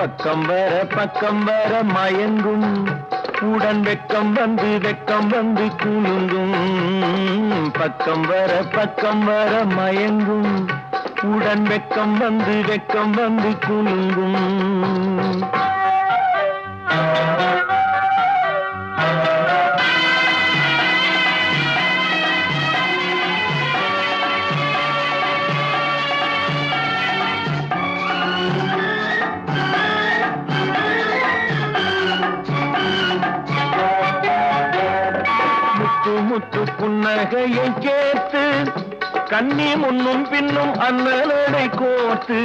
பக்கம் வர மயங்கும் உடன் வெக்கம் வந்து குலுங்கும் பக்கம் வர மயங்கும் உடன் வெக்கம் வந்து குலுங்கும் முத்து புன்னகையை கேட்டு கண்ணி முன்னும் பின்னும் அண்ணலடை கோர்த்து